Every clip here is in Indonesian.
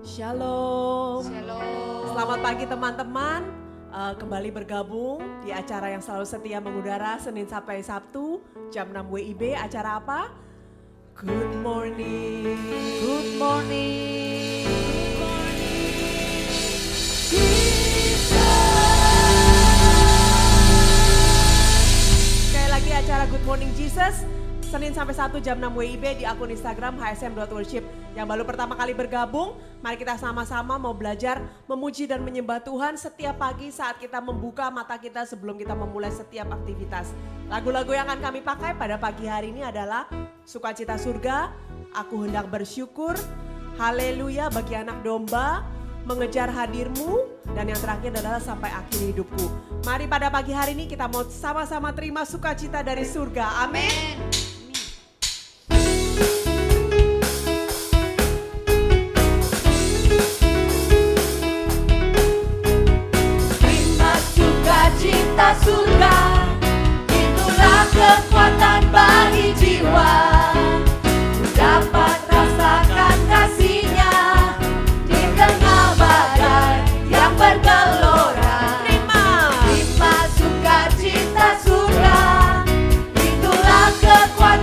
Shalom. Shalom. Selamat pagi teman-teman. Kembali bergabung di acara yang selalu setia mengudara Senin sampai Sabtu jam 6 WIB. Acara apa? Good morning. Good morning. Sekali lagi acara Good Morning Jesus. Senin sampai Sabtu jam 6 WIB di akun Instagram hsm.worship. Yang baru pertama kali bergabung, mari kita sama-sama mau belajar memuji dan menyembah Tuhan setiap pagi saat kita membuka mata kita sebelum kita memulai setiap aktivitas. Lagu-lagu yang akan kami pakai pada pagi hari ini adalah Sukacita Surga, Aku Hendak Bersyukur, Haleluya Bagi Anak Domba, Mengejar Hadirmu, dan yang terakhir adalah Sampai Akhir Hidupku. Mari pada pagi hari ini kita mau sama-sama terima sukacita dari surga. Amin. Cita surga, itulah kekuatan bagi jiwa. Ku dapat rasakan kasih-Nya di tengah badai yang bergelora. Terima sukacita surga, itulah kekuatan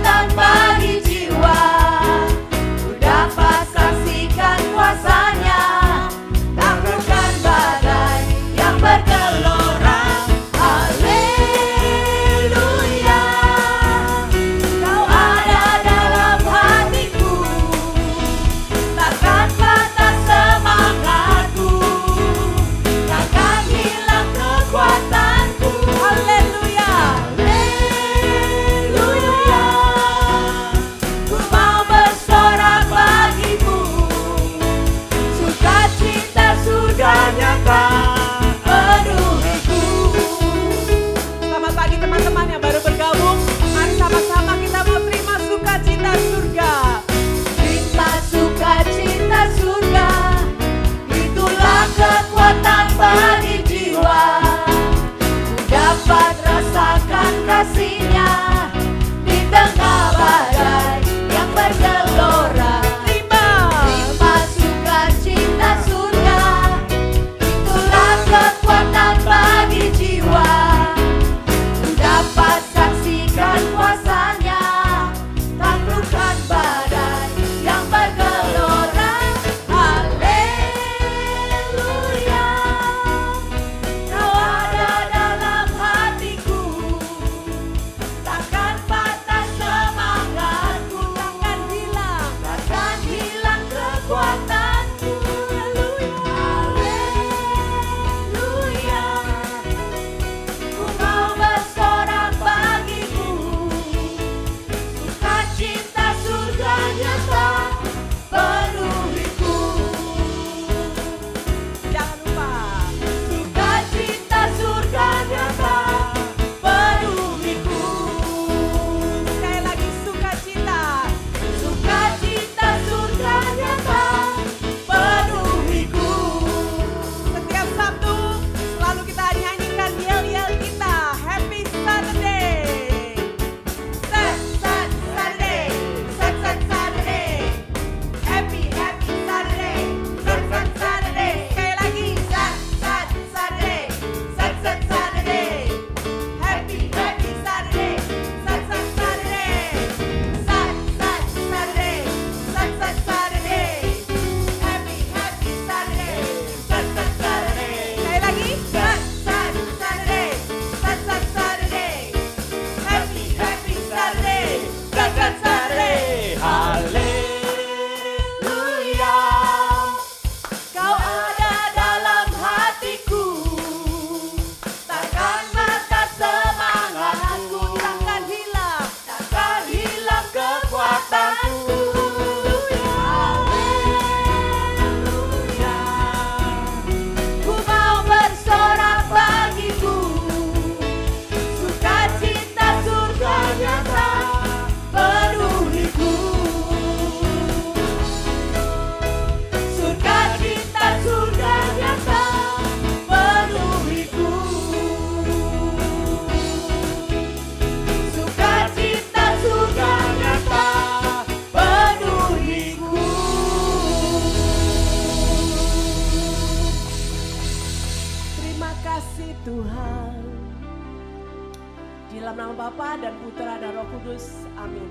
nama Bapa dan Putra dan Roh Kudus. Amin.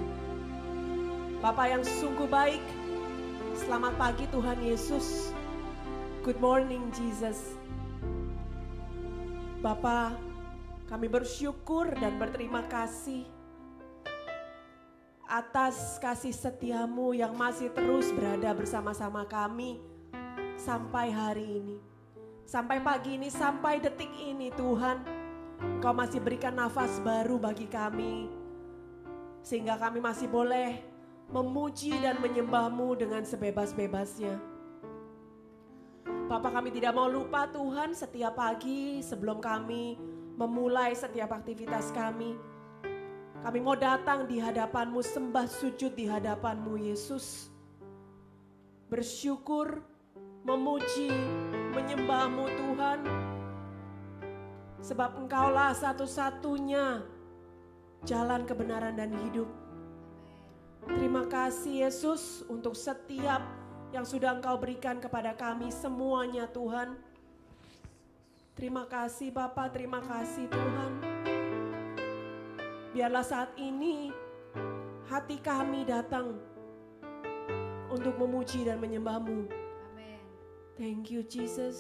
Bapa yang sungguh baik, selamat pagi Tuhan Yesus. Good morning Jesus. Bapa, kami bersyukur dan berterima kasih atas kasih setiamu yang masih terus berada bersama-sama kami sampai hari ini. Sampai pagi ini, sampai detik ini Tuhan. Engkau masih berikan nafas baru bagi kami. Sehingga kami masih boleh memuji dan menyembah-Mu dengan sebebas-bebasnya. Bapa, kami tidak mau lupa Tuhan, setiap pagi sebelum kami memulai setiap aktivitas kami mau datang di hadapan-Mu, sembah sujud di hadapan-Mu Yesus. Bersyukur, memuji, menyembah-Mu Tuhan. Sebab Engkaulah satu-satunya jalan kebenaran dan hidup. Terima kasih Yesus untuk setiap yang sudah Engkau berikan kepada kami semuanya Tuhan. Terima kasih Bapa, terima kasih Tuhan. Biarlah saat ini hati kami datang untuk memuji dan menyembah-Mu. Amin. Thank you Jesus.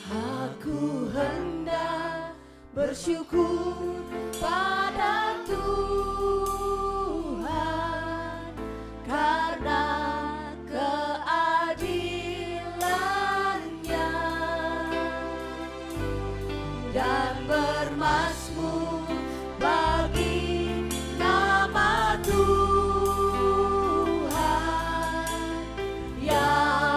Aku hendak bersyukur pada Tuhan karena keadilan-Nya dan bermazmur bagi nama Tuhan yang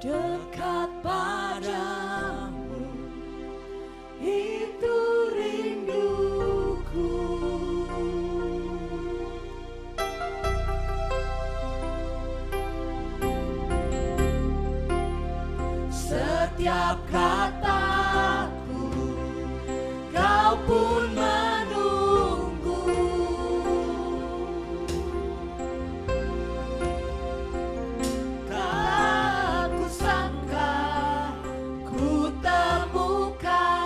dekat padamu, itu rinduku. Setiap kataku kau pun menunggu, tak kusangka ku temukan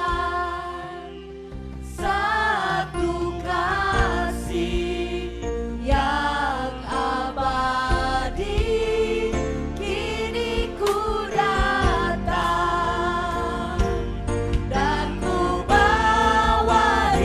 satu kasih yang abadi. Kini ku datang dan ku bawa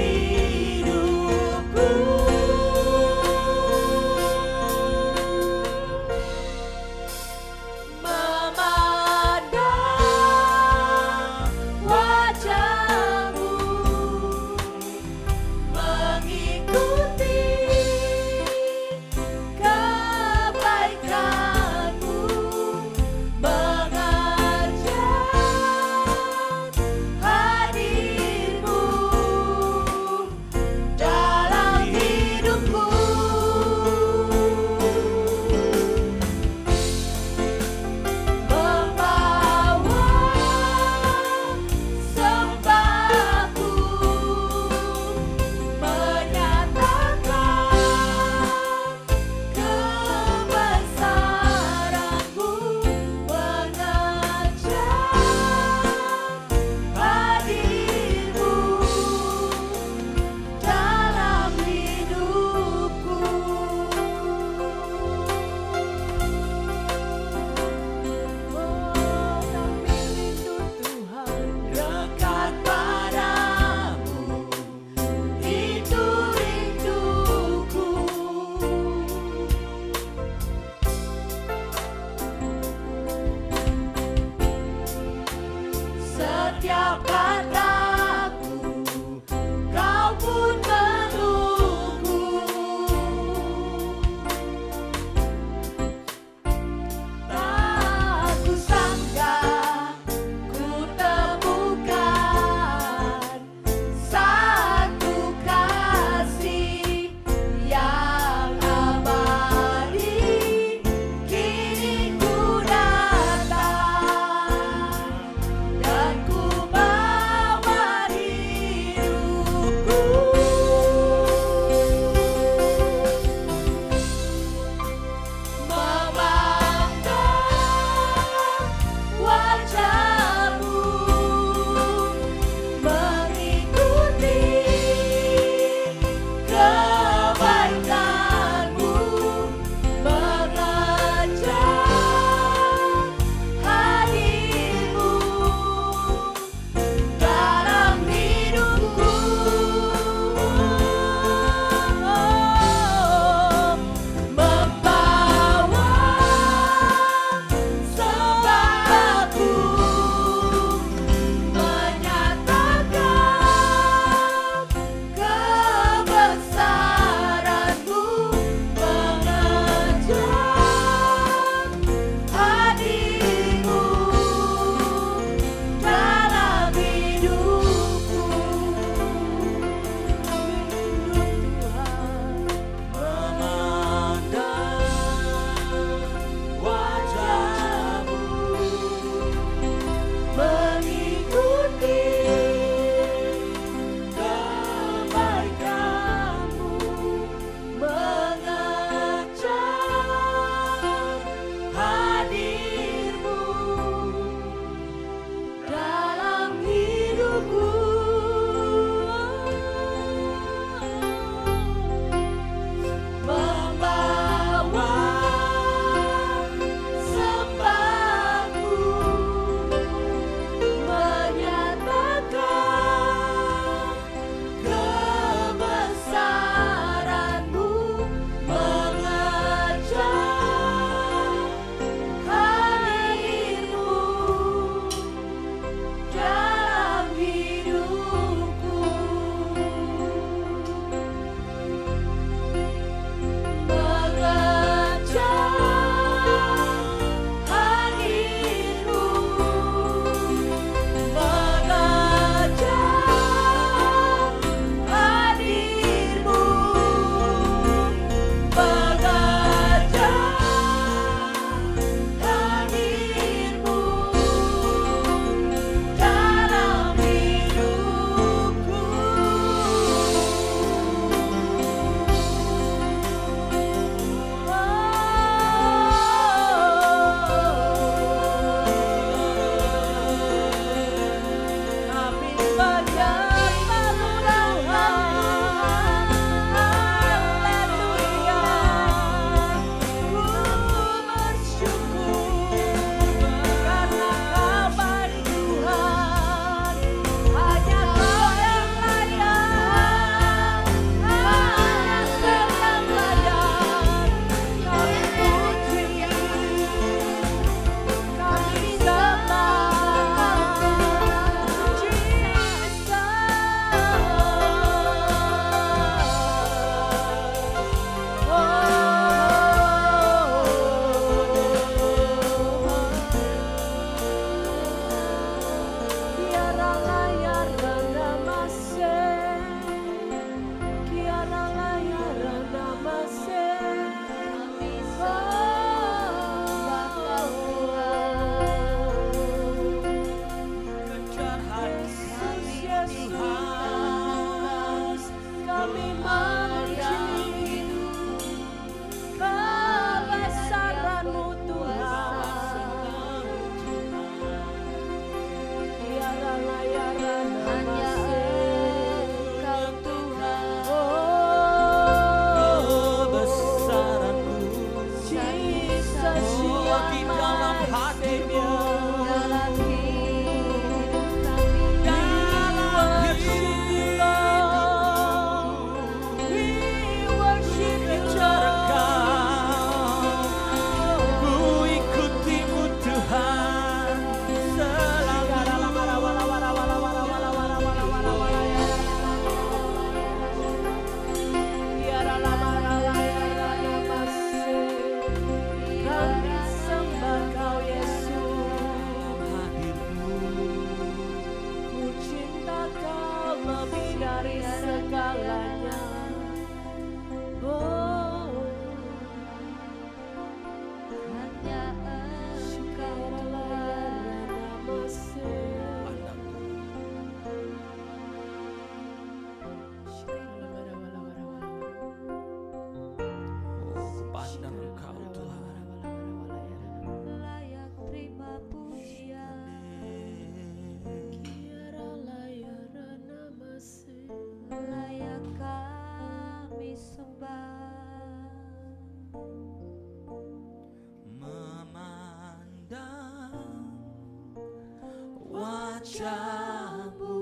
wajah-Mu,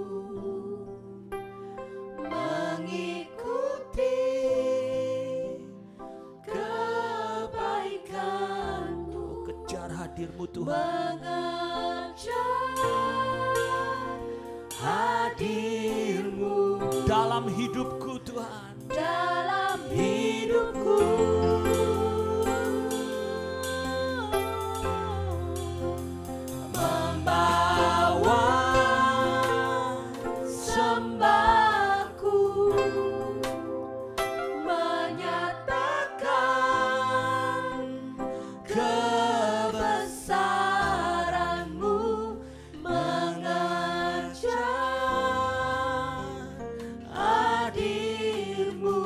mengikuti kebaikan-Mu, kejar hadir-Mu Tuhan, mengejar hadir-Mu dalam hidupku Tuhan, dalam hidupku. Membawa sembahku, menyatakan kebesaran-Mu, mengejar hadir-Mu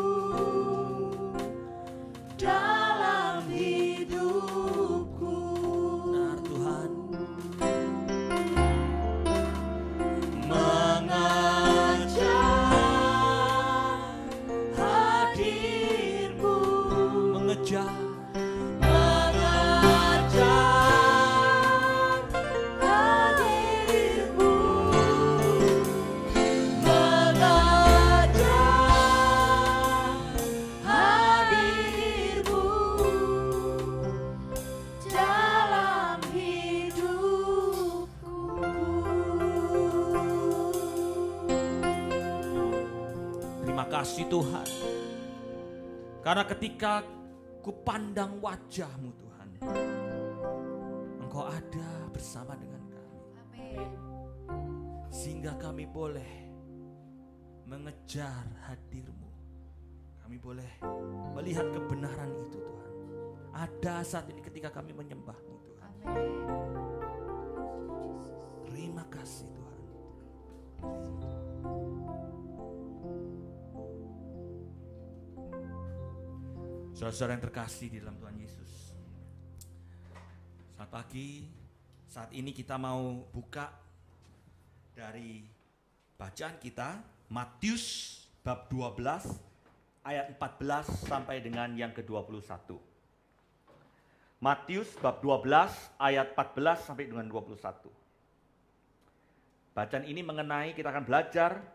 dalam hidupku. benar Tuhan, Mengejar hadir-Mu, mengejar mengejar hadir-Mu, mengejar hadir-Mu dalam hidupku. Terima kasih Tuhan, karena ketika ku pandang wajah-Mu Tuhan, Engkau ada bersama dengan kami, sehingga kami boleh mengejar hadir-Mu. Kami boleh melihat kebenaran itu Tuhan. Ada saat ini ketika kami menyembah-Mu Tuhan. Terima kasih Tuhan. Saudara-saudara yang terkasih di dalam Tuhan Yesus, selamat pagi. Saat ini kita mau buka dari bacaan kita Matius bab 12 ayat 14 sampai dengan yang ke-21. Matius bab 12 ayat 14 sampai dengan 21. Bacaan ini mengenai, kita akan belajar,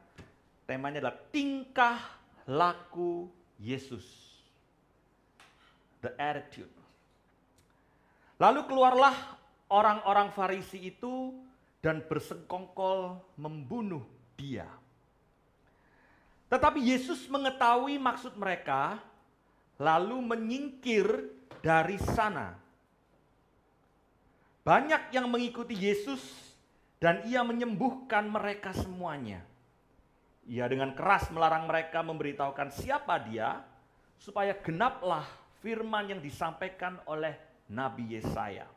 temanya adalah tingkah laku Yesus. The attitude. Lalu keluarlah orang-orang Farisi itu dan bersekongkol membunuh Dia. Tetapi Yesus mengetahui maksud mereka, lalu menyingkir dari sana. Banyak yang mengikuti Yesus dan Ia menyembuhkan mereka semuanya. Ia dengan keras melarang mereka memberitahukan siapa Dia, supaya genaplah firman yang disampaikan oleh Nabi Yesaya.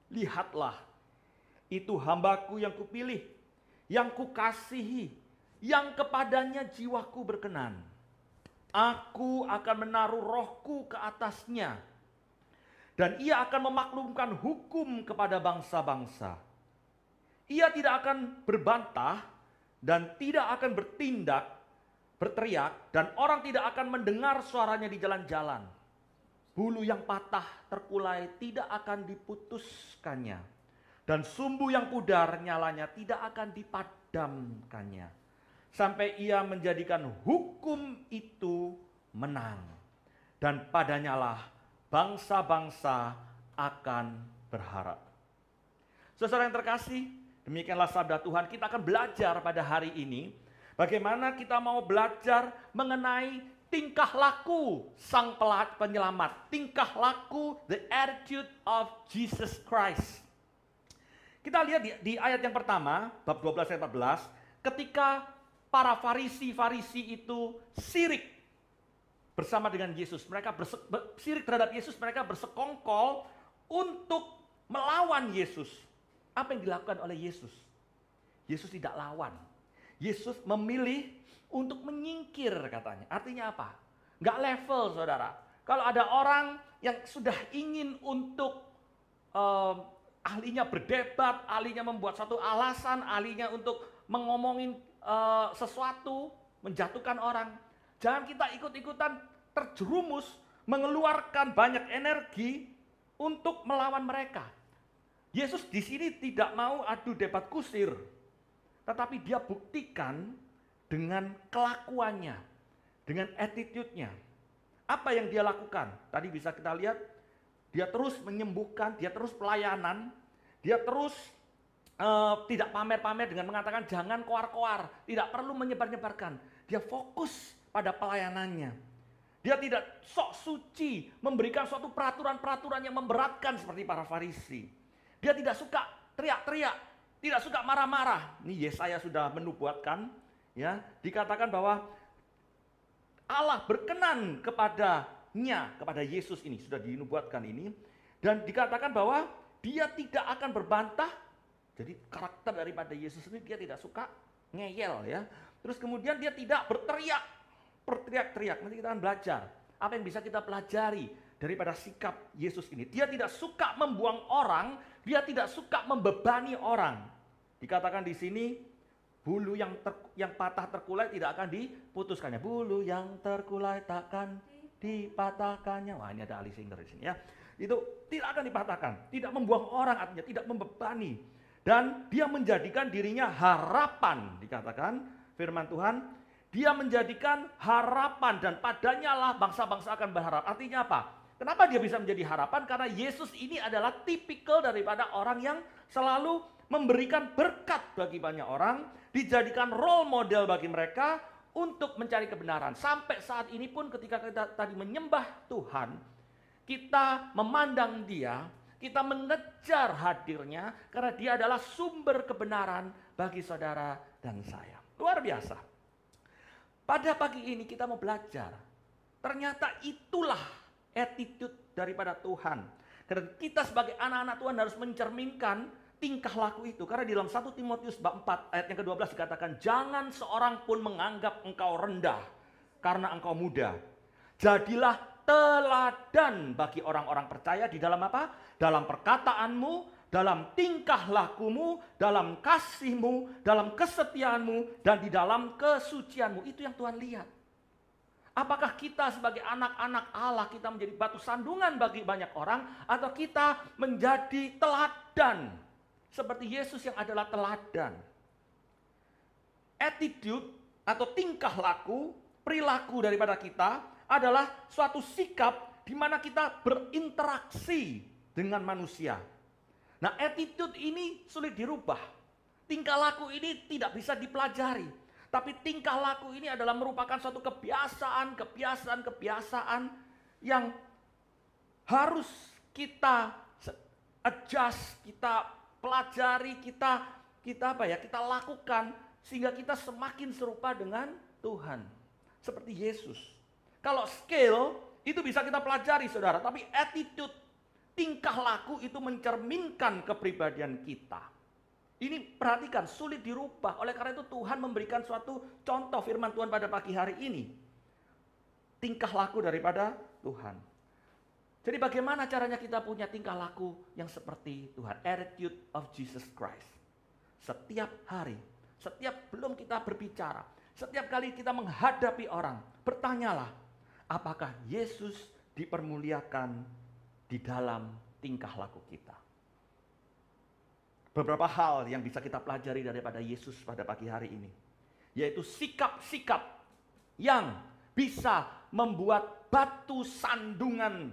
Lihatlah, itu hambaku yang kupilih, yang kukasihi, yang kepadanya jiwaku berkenan. Aku akan menaruh rohku ke atasnya, dan ia akan memaklumkan hukum kepada bangsa-bangsa. Ia tidak akan berbantah dan tidak akan berteriak, dan orang tidak akan mendengar suaranya di jalan-jalan. Bulu yang patah terkulai tidak akan diputuskannya, dan sumbu yang pudar nyalanya tidak akan dipadamkannya, sampai ia menjadikan hukum itu menang. Dan padanyalah bangsa-bangsa akan berharap. Saudara yang terkasih, demikianlah sabda Tuhan. Kita akan belajar pada hari ini bagaimana kita mau belajar mengenai tingkah laku Sang Penyelamat, tingkah laku, the attitude of Jesus Christ. Kita lihat di ayat yang pertama, bab 12 ayat 14, ketika para Farisi itu sirik bersama dengan Yesus. Mereka sirik terhadap Yesus, mereka bersekongkol untuk melawan Yesus. Apa yang dilakukan oleh Yesus? Yesus tidak lawan. Yesus memilih untuk menyingkir katanya. Artinya apa? Nggak level saudara. Kalau ada orang yang sudah ingin untuk ahlinya berdebat, ahlinya membuat satu alasan, ahlinya untuk mengomongin sesuatu, menjatuhkan orang. Jangan kita ikut-ikutan terjerumus, mengeluarkan banyak energi untuk melawan mereka. Yesus di sini tidak mau adu debat kusir. tetapi dia buktikan dengan kelakuannya, dengan attitude-nya. Apa yang dia lakukan? Tadi bisa kita lihat, dia terus menyembuhkan, dia terus pelayanan, dia terus tidak pamer-pamer dengan mengatakan jangan koar-koar, tidak perlu menyebar-nyebarkan. Dia fokus pada pelayanannya. Dia tidak sok suci, memberikan suatu peraturan-peraturan yang memberatkan seperti para Farisi. Dia tidak suka teriak-teriak, tidak suka marah-marah. Ini Yesaya sudah menubuatkan, ya, dikatakan bahwa Allah berkenan kepadanya, kepada Yesus ini, sudah dinubuatkan ini. Dan dikatakan bahwa dia tidak akan berbantah. Jadi karakter daripada Yesus ini, dia tidak suka ngeyel, ya. Terus kemudian dia tidak berteriak-teriak. Nanti kita akan belajar apa yang bisa kita pelajari daripada sikap Yesus ini. Dia tidak suka membuang orang, dia tidak suka membebani orang. Dikatakan di sini, bulu yang patah terkulai tidak akan diputuskannya. Bulu yang terkulai takkan dipatahkannya. Wah, ini ada ahli singer di sini, ya. Itu tidak akan dipatahkan, tidak membuang orang, artinya tidak membebani. Dan dia menjadikan dirinya harapan, dikatakan firman Tuhan. Dia menjadikan harapan dan padanya lah bangsa-bangsa akan berharap. Artinya apa? Kenapa dia bisa menjadi harapan? Karena Yesus ini adalah tipikal daripada orang yang selalu memberikan berkat bagi banyak orang, dijadikan role model bagi mereka untuk mencari kebenaran. Sampai saat ini pun ketika kita tadi menyembah Tuhan, kita memandang dia, kita mengejar hadirnya karena dia adalah sumber kebenaran bagi saudara dan saya. Luar biasa. Pada pagi ini kita mau belajar. Ternyata itulah attitude daripada Tuhan. Karena kita sebagai anak-anak Tuhan harus mencerminkan tingkah laku itu. Karena di dalam 1 Timotius bab 4 ayat yang ke-12 dikatakan, jangan seorang pun menganggap engkau rendah karena engkau muda. Jadilah teladan bagi orang-orang percaya di dalam apa? Dalam perkataanmu, dalam tingkah lakumu, dalam kasihmu, dalam kesetiaanmu, dan di dalam kesucianmu. Itu yang Tuhan lihat. Apakah kita sebagai anak-anak Allah, kita menjadi batu sandungan bagi banyak orang, atau kita menjadi teladan seperti Yesus yang adalah teladan. Attitude atau tingkah laku, perilaku daripada kita adalah suatu sikap di mana kita berinteraksi dengan manusia. Nah, attitude ini sulit dirubah. Tingkah laku ini tidak bisa dipelajari. Tapi tingkah laku ini adalah merupakan suatu kebiasaan yang harus kita adjust, kita pelajari, kita lakukan sehingga kita semakin serupa dengan Tuhan. Seperti Yesus. Kalau skill itu bisa kita pelajari, saudara, tapi attitude, tingkah laku itu mencerminkan kepribadian kita. Ini perhatikan, sulit dirubah. Oleh karena itu Tuhan memberikan suatu contoh firman Tuhan pada pagi hari ini. Tingkah laku daripada Tuhan. Jadi bagaimana caranya kita punya tingkah laku yang seperti Tuhan? Attitude of Jesus Christ. Setiap hari, setiap belum kita berbicara, setiap kali kita menghadapi orang, bertanyalah, apakah Yesus dipermuliakan di dalam tingkah laku kita? Beberapa hal yang bisa kita pelajari daripada Yesus pada pagi hari ini, yaitu sikap-sikap yang bisa membuat batu sandungan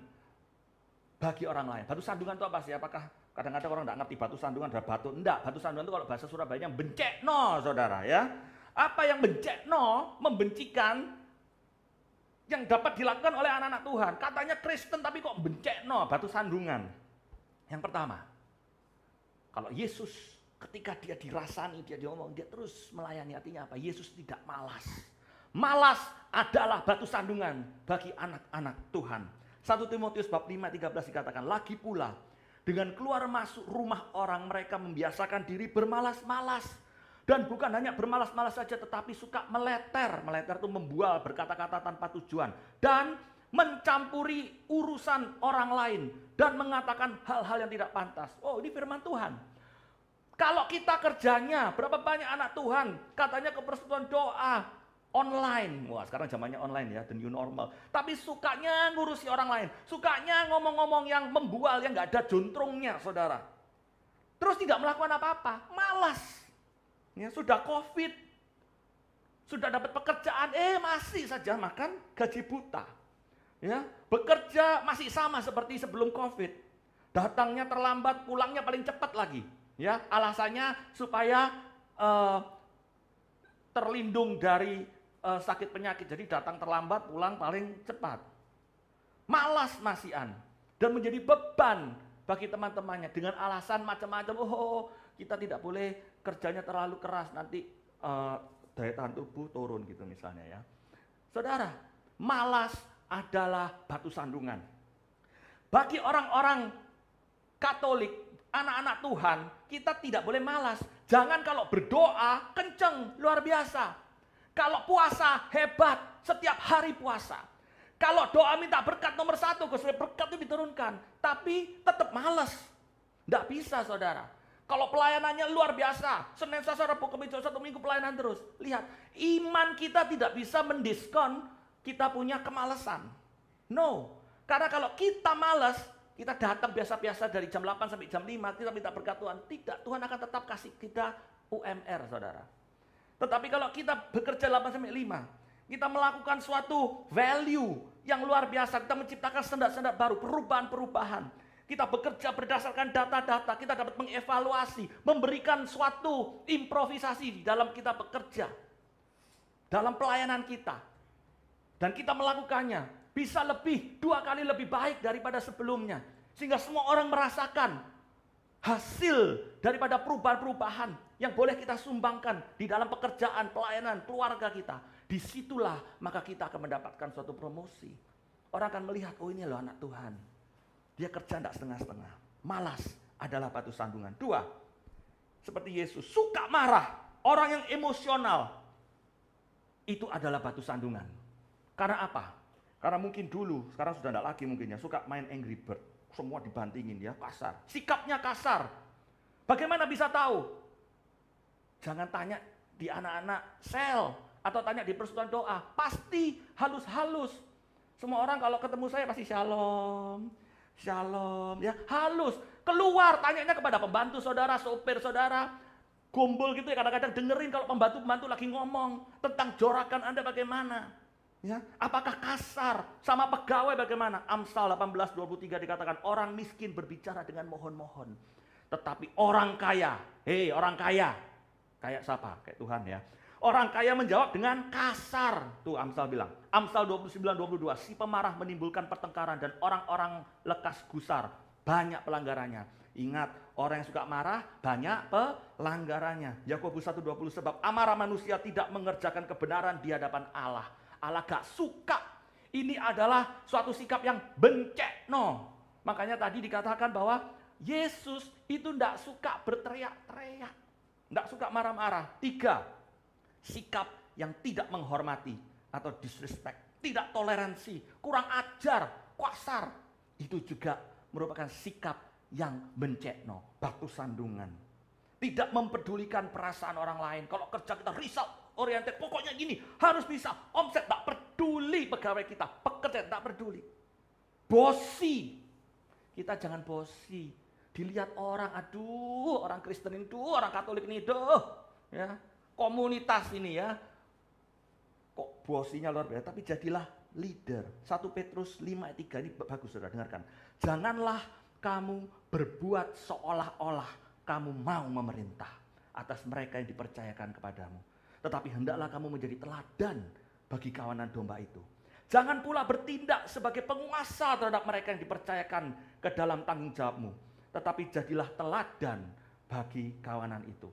bagi orang lain. Batu sandungan itu apa sih? Apakah kadang-kadang orang tidak ngerti batu sandungan adalah batu? Enggak, batu sandungan itu kalau bahasa Surabayanya bencekno, saudara, ya. Apa yang bencekno, membencikan yang dapat dilakukan oleh anak-anak Tuhan. Katanya Kristen tapi kok bencekno, batu sandungan. Yang pertama, kalau Yesus ketika dia dirasani, dia diomong, dia terus melayani. Artinya apa? Yesus tidak malas. Malas adalah batu sandungan bagi anak-anak Tuhan. 1 Timotius bab 5:13 dikatakan, lagi pula dengan keluar masuk rumah orang mereka membiasakan diri bermalas-malas. Dan bukan hanya bermalas-malas saja tetapi suka meleter. Meleter itu membual, berkata-kata tanpa tujuan. Dan mencampuri urusan orang lain. Dan mengatakan hal-hal yang tidak pantas. Oh, ini firman Tuhan. Kalau kita kerjanya, berapa banyak anak Tuhan katanya ke persekutuan doa online. Wah, sekarang zamannya online ya, the new normal. Tapi sukanya ngurusi orang lain. Sukanya ngomong-ngomong yang membual, yang gak ada juntrungnya, saudara. Terus tidak melakukan apa-apa, malas. Ya, sudah COVID, sudah dapat pekerjaan, masih saja makan gaji buta. Ya, bekerja masih sama seperti sebelum COVID. Datangnya terlambat, pulangnya paling cepat lagi. Ya, alasannya supaya terlindung dari sakit penyakit. Jadi datang terlambat, pulang paling cepat. Malas masihan dan menjadi beban bagi teman-temannya dengan alasan macam-macam. Oh, kita tidak boleh kerjanya terlalu keras, nanti daya tahan tubuh turun gitu misalnya ya. Saudara, malas adalah batu sandungan. Bagi orang-orang Katolik, anak-anak Tuhan, kita tidak boleh malas. Jangan kalau berdoa kenceng, luar biasa. Kalau puasa hebat, setiap hari puasa. Kalau doa minta berkat nomor 1, berkat itu diturunkan. Tapi tetap malas. Tidak bisa saudara. Kalau pelayanannya luar biasa, Senin, Selasa, Rabu, Kamis, Jumat, 1 minggu pelayanan terus. Lihat, iman kita tidak bisa mendiskon kita punya kemalasan. No, karena kalau kita malas, kita datang biasa-biasa dari jam 8 sampai jam 5, kita minta berkat Tuhan. Tidak, Tuhan akan tetap kasih kita UMR saudara. Tetapi kalau kita bekerja 8 sampai 5, kita melakukan suatu value yang luar biasa. Kita menciptakan standar-standar baru, perubahan-perubahan. Kita bekerja berdasarkan data-data, kita dapat mengevaluasi, memberikan suatu improvisasi di dalam kita bekerja. Dalam pelayanan kita. Dan kita melakukannya bisa lebih, 2 kali lebih baik daripada sebelumnya. Sehingga semua orang merasakan hasil daripada perubahan-perubahan yang boleh kita sumbangkan di dalam pekerjaan, pelayanan, keluarga kita. Disitulah maka kita akan mendapatkan suatu promosi. Orang akan melihat, oh ini loh anak Tuhan. Dia kerja tidak setengah-setengah. Malas adalah batu sandungan. 2, seperti Yesus, suka marah. Orang yang emosional, itu adalah batu sandungan. Karena apa? Karena mungkin dulu, sekarang sudah tidak lagi mungkin ya, suka main Angry Bird. Semua dibantingin ya, kasar. Sikapnya kasar. Bagaimana bisa tahu? Jangan tanya di anak-anak sel. Atau tanya di persekutuan doa, pasti halus-halus. Semua orang kalau ketemu saya pasti shalom, shalom, ya halus. Keluar tanyanya kepada pembantu saudara, sopir saudara, gombol gitu ya, kadang-kadang dengerin kalau pembantu-pembantu lagi ngomong tentang jorakan Anda bagaimana. Ya, apakah kasar sama pegawai bagaimana? Amsal 18:23 dikatakan orang miskin berbicara dengan mohon-mohon. Tetapi orang kaya, orang kaya, kayak siapa? Kayak Tuhan ya. Orang kaya menjawab dengan kasar. Tuh Amsal bilang. Amsal 29:22. Si pemarah menimbulkan pertengkaran dan orang-orang lekas gusar. Banyak pelanggarannya. Ingat, orang yang suka marah banyak pelanggarannya. Yakobus 1:20 sebab amarah manusia tidak mengerjakan kebenaran di hadapan Allah. Allah gak suka. Ini adalah suatu sikap yang bencekno. Makanya tadi dikatakan bahwa Yesus itu tidak suka berteriak-teriak. Tidak suka marah-marah. 3, sikap yang tidak menghormati atau disrespect, tidak toleransi, kurang ajar, kasar. Itu juga merupakan sikap yang bencekno, batu sandungan. Tidak mempedulikan perasaan orang lain. Kalau kerja kita result oriented, pokoknya gini, harus bisa omset, tak peduli pegawai kita, pekerja tak peduli. Bosi, kita jangan bosi. Dilihat orang, aduh, orang Kristen itu, orang Katolik ini, ya. Komunitas ini ya, kok bosinya luar biasa, tapi jadilah leader. 1 Petrus 5:3 ini bagus saudara, dengarkan. Janganlah kamu berbuat seolah-olah kamu mau memerintah atas mereka yang dipercayakan kepadamu. Tetapi hendaklah kamu menjadi teladan bagi kawanan domba itu. Jangan pula bertindak sebagai penguasa terhadap mereka yang dipercayakan ke dalam tanggung jawabmu. Tetapi jadilah teladan bagi kawanan itu.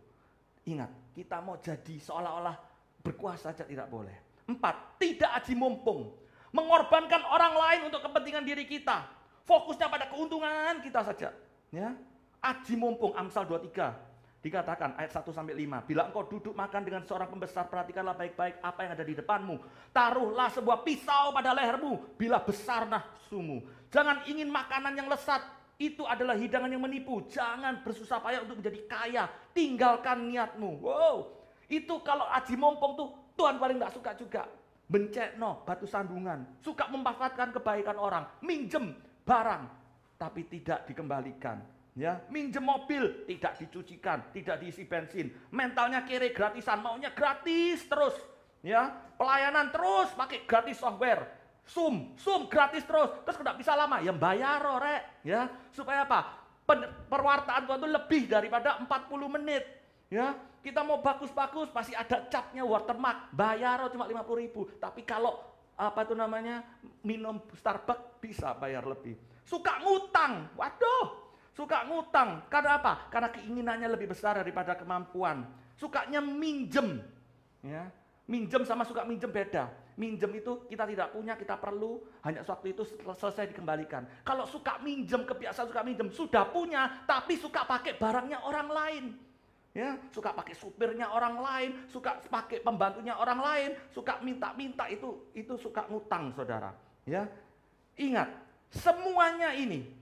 Ingat, kita mau jadi seolah-olah berkuasa saja tidak boleh. 4, tidak aji mumpung. Mengorbankan orang lain untuk kepentingan diri kita. Fokusnya pada keuntungan kita saja. Ya, aji mumpung, Amsal 23. Dikatakan ayat 1-5. Bila engkau duduk makan dengan seorang pembesar, perhatikanlah baik-baik apa yang ada di depanmu. Taruhlah sebuah pisau pada lehermu bila besar nafsumu. Jangan ingin makanan yang lesat. Itu adalah hidangan yang menipu. Jangan bersusah payah untuk menjadi kaya. Tinggalkan niatmu. Wow, itu kalau aji mumpung tuh Tuhan paling gak suka juga. Bencekno, batu sandungan. Suka memanfaatkan kebaikan orang. Minjem barang, tapi tidak dikembalikan. Ya, minjem mobil tidak dicucikan, tidak diisi bensin. Mentalnya kere gratisan, maunya gratis terus. Ya, pelayanan terus pakai gratis software. Zoom gratis terus. Terus tidak bisa lama, ya bayar rek. Ya, supaya apa? Perwartaan Tuhan itu lebih daripada 40 menit. Ya, kita mau bagus-bagus masih ada capnya watermark, bayar cuma 50.000. Tapi kalau minum Starbucks bisa bayar lebih. Suka ngutang, waduh. Suka ngutang, karena apa? Karena keinginannya lebih besar daripada kemampuan. Sukanya minjem. Ya. Minjem sama suka minjem beda. Minjem itu kita tidak punya, kita perlu, hanya waktu itu selesai dikembalikan. Kalau suka minjem, kebiasaan suka minjem, sudah punya, tapi suka pakai barangnya orang lain. Ya, suka pakai supirnya orang lain, suka pakai pembantunya orang lain, suka minta-minta, itu suka ngutang, saudara. Ya. Ingat, semuanya ini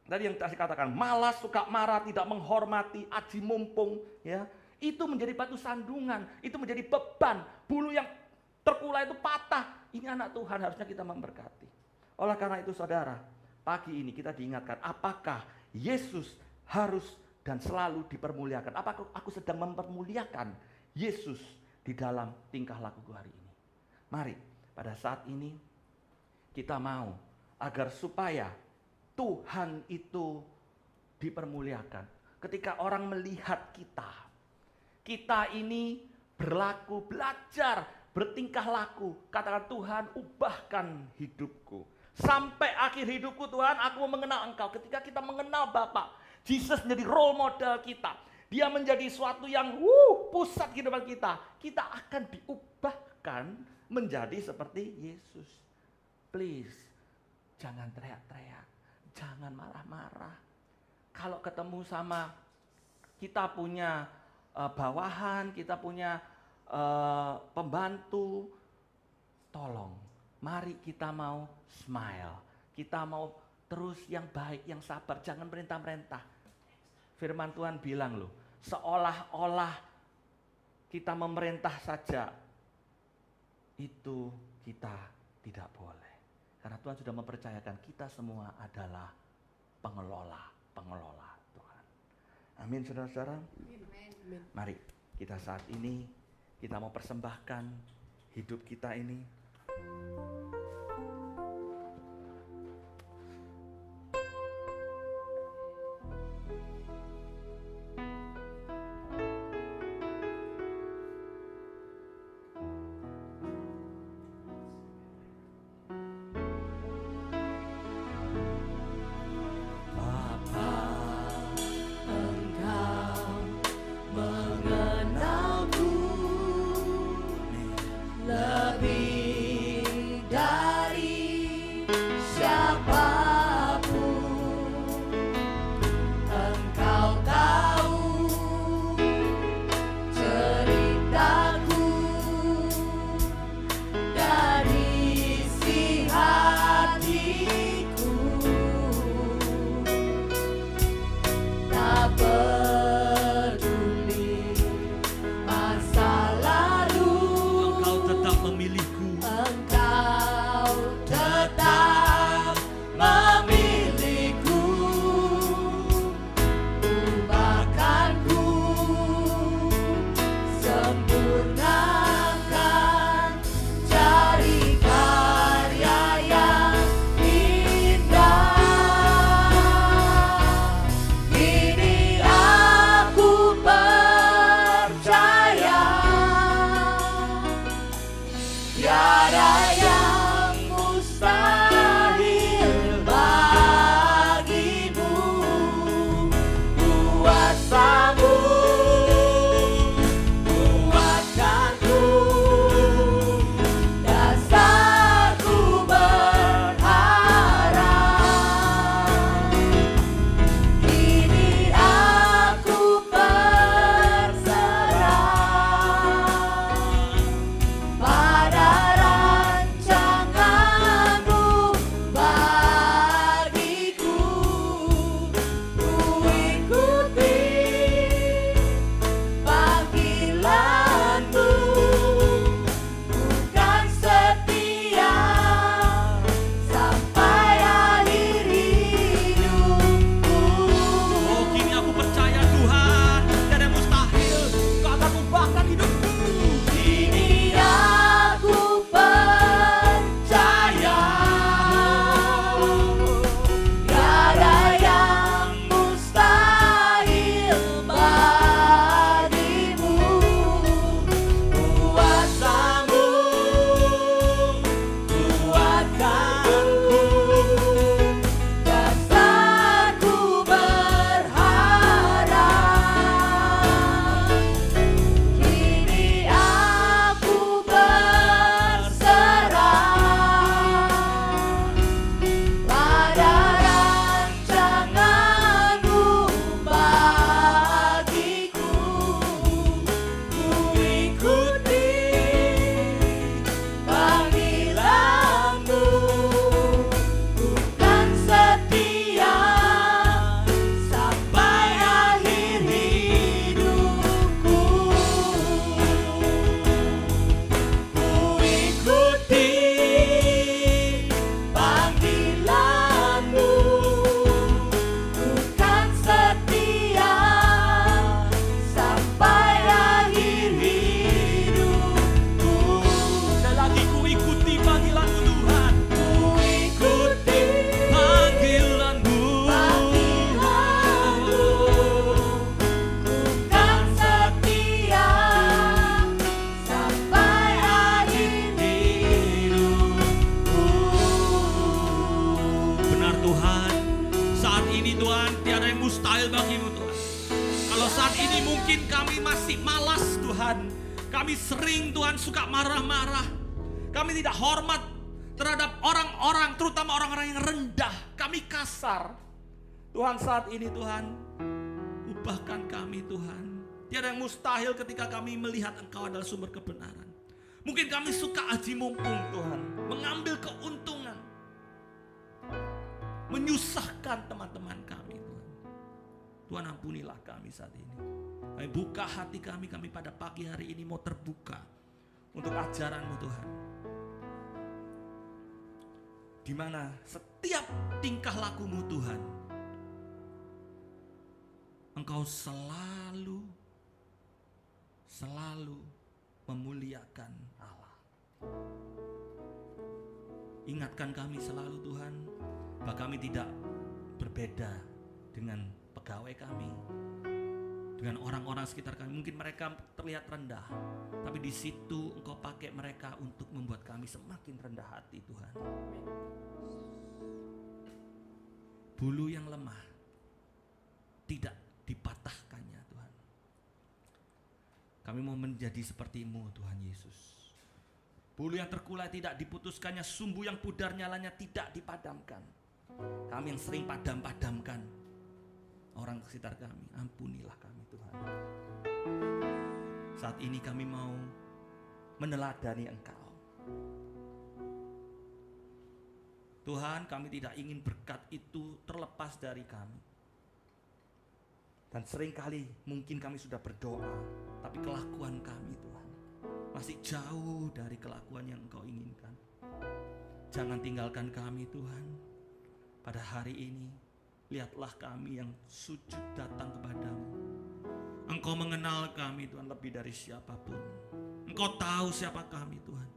tadi yang saya katakan, malas, suka marah, tidak menghormati, aji mumpung, ya, itu menjadi batu sandungan, itu menjadi beban, bulu yang terkulai itu patah. Ini anak Tuhan, harusnya kita memberkati. Oleh karena itu saudara, pagi ini kita diingatkan, apakah Yesus harus dan selalu dipermuliakan? Apakah aku sedang mempermuliakan Yesus di dalam tingkah lakuku hari ini? Mari, pada saat ini kita mau agar supaya Tuhan itu dipermuliakan. Ketika orang melihat kita ini berlaku, belajar, bertingkah laku. Katakan, Tuhan ubahkan hidupku. Sampai akhir hidupku Tuhan, aku mau mengenal Engkau. Ketika kita mengenal Bapa, Jesus menjadi role model kita. Dia menjadi suatu yang pusat kehidupan kita. Kita akan diubahkan menjadi seperti Yesus. Please, jangan teriak-teriak. Jangan marah-marah. Kalau ketemu sama kita punya bawahan, kita punya pembantu, tolong, mari kita mau smile. Kita mau terus yang baik, yang sabar. Jangan merintah-merintah. Firman Tuhan bilang loh, seolah-olah kita memerintah saja, itu kita tidak boleh. Karena Tuhan sudah mempercayakan kita semua adalah pengelola Tuhan. Amin, saudara-saudara. Mari kita saat ini, kita mau persembahkan hidup kita ini. Lebih kasih-Mu Tuhan. Kalau saat ini mungkin kami masih malas Tuhan, kami sering Tuhan suka marah-marah, kami tidak hormat terhadap orang-orang, terutama orang-orang yang rendah, kami kasar. Tuhan saat ini Tuhan, ubahkan kami Tuhan. Tiada yang mustahil ketika kami melihat Engkau adalah sumber kebenaran. Mungkin kami suka aji mumpung Tuhan, mengambil keuntungan, menyusahkan teman-teman kami Tuhan. Tuhan ampunilah kami saat ini. Kami buka hati kami pada pagi hari ini mau terbuka untuk ajaran-Mu Tuhan. Di mana setiap tingkah laku-Mu Tuhan, Engkau selalu memuliakan Allah. Ingatkan kami selalu Tuhan, bahwa kami tidak berbeda dengan pegawai kami, dengan orang-orang sekitar kami. Mungkin mereka terlihat rendah, tapi di situ Engkau pakai mereka untuk membuat kami semakin rendah hati Tuhan. Bulu yang lemah tidak dipatahkannya Tuhan. Kami mau menjadi seperti-Mu Tuhan Yesus. Bulu yang terkulai tidak diputuskannya, sumbu yang pudar nyalanya tidak dipadamkan. Kami yang sering padam-padamkan orang sekitar kami, ampunilah kami Tuhan. Saat ini kami mau meneladani Engkau. Tuhan, kami tidak ingin berkat itu terlepas dari kami. Dan seringkali mungkin kami sudah berdoa, tapi kelakuan kami Tuhan masih jauh dari kelakuan yang Engkau inginkan. Jangan tinggalkan kami Tuhan. Pada hari ini, lihatlah kami yang sujud datang kepadamu. Engkau mengenal kami Tuhan lebih dari siapapun. Engkau tahu siapa kami Tuhan.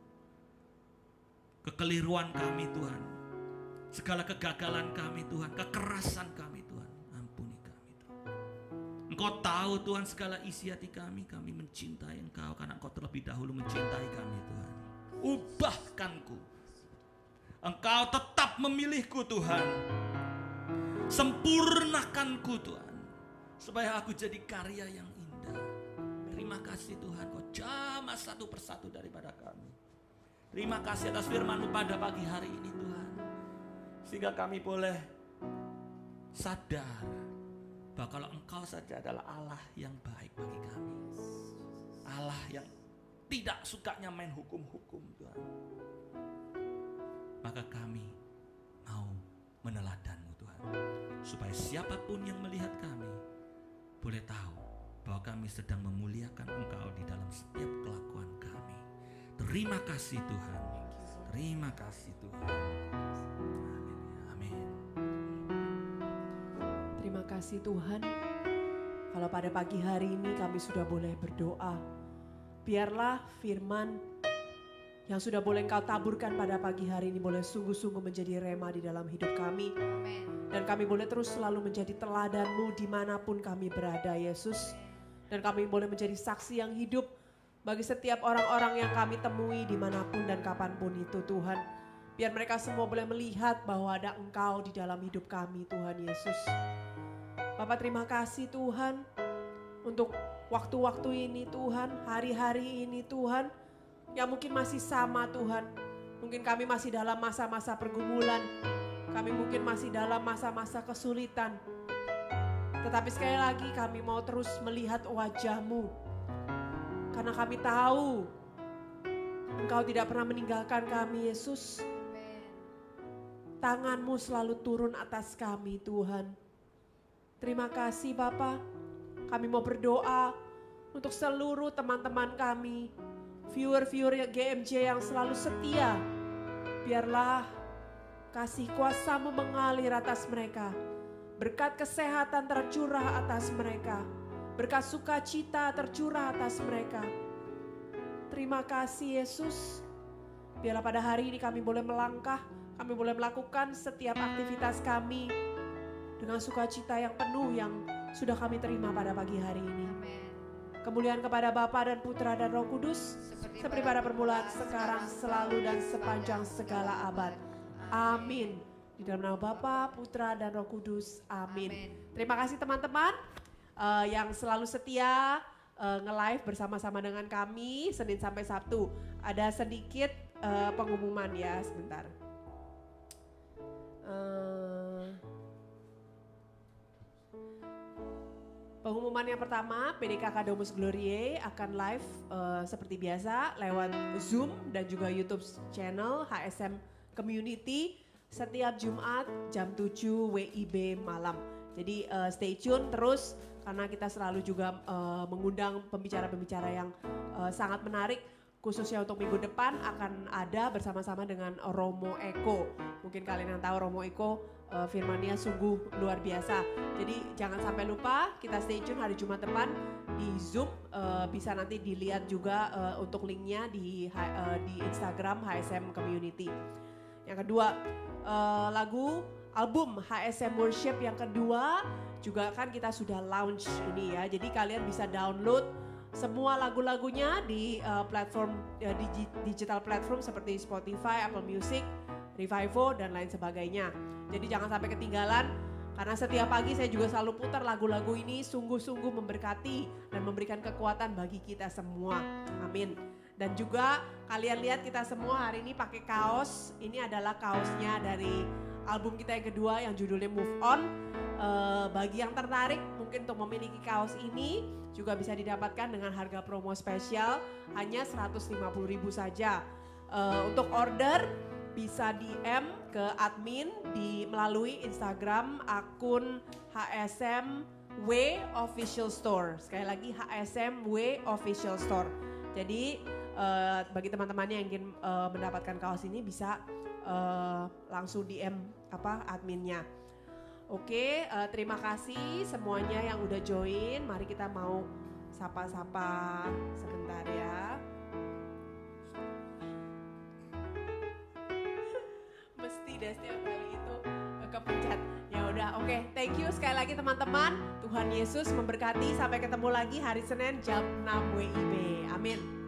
Kekeliruan kami Tuhan, segala kegagalan kami Tuhan, kekerasan kami Tuhan, ampuni kami Tuhan. Engkau tahu Tuhan segala isi hati kami mencintai Engkau karena Engkau terlebih dahulu mencintai kami Tuhan. Ubahkanku, Engkau tetap memilihku Tuhan. Sempurnakanku Tuhan, supaya aku jadi karya yang indah. Terima kasih Tuhan, Kau jamah satu persatu daripada kami. Terima kasih atas firman-Mu pada pagi hari ini Tuhan, sehingga kami boleh sadar bahwa kalau Engkau saja adalah Allah yang baik bagi kami, Allah yang tidak sukanya main hukum-hukum Tuhan, maka kami mau meneladan-Mu Tuhan, supaya siapapun yang melihat kami boleh tahu bahwa kami sedang memuliakan Engkau di dalam setiap kelakuan kami. Terima kasih Tuhan, terima kasih Tuhan. Amin. Terima kasih Tuhan, kalau pada pagi hari ini kami sudah boleh berdoa. Biarlah firman yang sudah boleh Engkau taburkan pada pagi hari ini boleh sungguh-sungguh menjadi rema di dalam hidup kami. Dan kami boleh terus selalu menjadi teladan-Mu dimanapun kami berada Yesus. Dan kami boleh menjadi saksi yang hidup bagi setiap orang-orang yang kami temui dimanapun dan kapanpun itu Tuhan. Biar mereka semua boleh melihat bahwa ada Engkau di dalam hidup kami Tuhan Yesus. Bapak terima kasih Tuhan untuk waktu-waktu ini Tuhan, hari-hari ini Tuhan, yang mungkin masih sama Tuhan. Mungkin kami masih dalam masa-masa pergumulan, kami mungkin masih dalam masa-masa kesulitan. Tetapi sekali lagi kami mau terus melihat wajah-Mu. Karena kami tahu Engkau tidak pernah meninggalkan kami Yesus. Tangan-Mu selalu turun atas kami Tuhan. Terima kasih Bapa. Kami mau berdoa untuk seluruh teman-teman kami, viewer-viewer GMJ yang selalu setia. Biarlah kasih kuasa-Mu mengalir atas mereka. Berkat kesehatan tercurah atas mereka. Berkat sukacita tercurah atas mereka. Terima kasih Yesus. Biarlah pada hari ini kami boleh melangkah, kami boleh melakukan setiap aktivitas kami dengan sukacita yang penuh yang sudah kami terima pada pagi hari ini. Kemuliaan kepada Bapa dan Putra dan Roh Kudus, seperti pada permulaan, sekarang, selalu, dan sepanjang segala abad. Amin. Di Di dalam nama Bapa, Putra, dan Roh Kudus. Amin. Amin. Terima kasih teman-teman yang selalu setia nge-live bersama-sama dengan kami Senin sampai Sabtu. Ada sedikit pengumuman ya, sebentar. Pengumuman yang pertama, PDKK Domus Glorie akan live seperti biasa lewat Zoom dan juga YouTube channel HSM Community setiap Jumat jam 7 WIB malam. Jadi stay tune terus karena kita selalu juga mengundang pembicara-pembicara yang sangat menarik. Khususnya untuk minggu depan akan ada bersama-sama dengan Romo Eko. Mungkin kalian yang tahu Romo Eko firmannya sungguh luar biasa. Jadi jangan sampai lupa kita stay tune hari Jumat depan di Zoom. Bisa nanti dilihat juga untuk linknya di Instagram HSM Community. Yang kedua lagu album HSM Worship yang kedua juga kan kita sudah launch ini ya. Jadi kalian bisa download semua lagu-lagunya di platform digital platform seperti Spotify, Apple Music, Revivo dan lain sebagainya. Jadi jangan sampai ketinggalan karena setiap pagi saya juga selalu putar lagu-lagu ini sungguh-sungguh memberkati dan memberikan kekuatan bagi kita semua. Amin. Dan juga kalian lihat kita semua hari ini pakai kaos. Ini adalah kaosnya dari album kita yang kedua yang judulnya Move On. Bagi yang tertarik mungkin untuk memiliki kaos ini juga bisa didapatkan dengan harga promo spesial hanya 150.000 saja. Untuk order bisa DM ke admin melalui Instagram akun HSM W Official Store. Sekali lagi HSM W Official Store. Jadi bagi teman-teman yang ingin mendapatkan kaos ini bisa langsung DM adminnya. Oke, terima kasih semuanya yang udah join. Mari kita mau sapa-sapa sebentar ya. Mesti deh setiap kali itu kepencet. Ya udah, oke. Thank you sekali lagi teman-teman. Tuhan Yesus memberkati. Sampai ketemu lagi hari Senin jam 6 WIB. Amin.